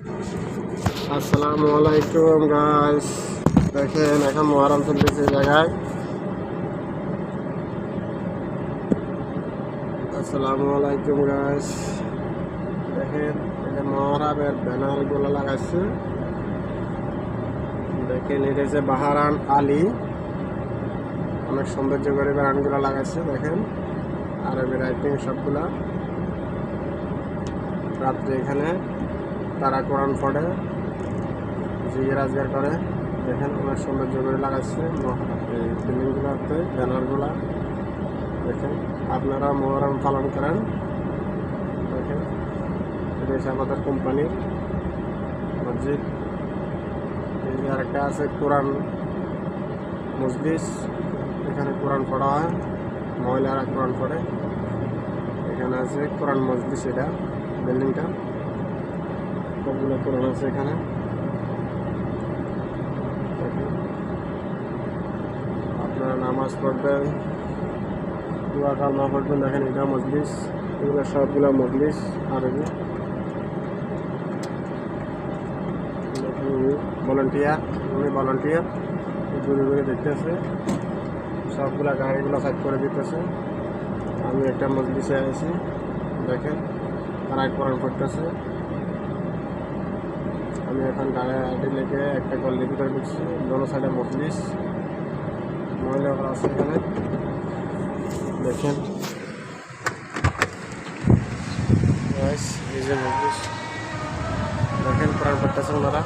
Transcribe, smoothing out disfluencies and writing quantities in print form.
আসসালামু আলাইকুম গাইস, দেখেন এখন মহরম চলতেছে জায়গায়। আসসালামু আলাইকুম গাইস, দেখেন এটা মহরমের ব্যানার গুলো লাগাইছে। দেখেন এটা হচ্ছে বাহারান আলী, অনেক সৌন্দর্য করে ব্যানার গুলো লাগাইছে। দেখেন আরবি রাইটিং সবগুলা। রাত্রে এখানে তারা কোরআন পড়ে, জিকির আজগার করে। দেখেন অনেক সৌন্দর্য করে লাগাচ্ছে বিল্ডিংগুলোতে ব্যানারগুলা। দেখেন আপনারা মহরম পালন করেন। দেখেন এটা হচ্ছে আমাদের কোম্পানির মসজিদ। এই যে আরেকটা আছে কোরআন মজলিস, এখানে কোরআন পড়া হয়, মহিলারা কোরআন পড়ে। এখানে আছে কোরআন মজলিস, এটা বিল্ডিংটা সবগুলো কোরআন আছে এখানে। আপনারা নামাজ পড়বেন, দোয়া কালমা পড়বেন। দেখেন এটা মজলিস, এগুলো সবগুলো মজলিস আরবি। ভলান্টিয়ার, উনি ভলান্টিয়ার ঘুরে ঘুরে দেখতেছে, সবগুলা গাড়িগুলো সাইড করে দিতেছে। আমি একটা মজলিসে আছি, দেখেন তারা কোরআন পড়তেছে। আমি এখন গাড়ি লেগে একটা গল্লির ভিতরে ঢুকছি। দোনো সাইডে মজলিস, মহিলারা আছে এখানে। দেখেন এই যে মজলিস, দেখেন কোরআন পড়তেছে ওনারা।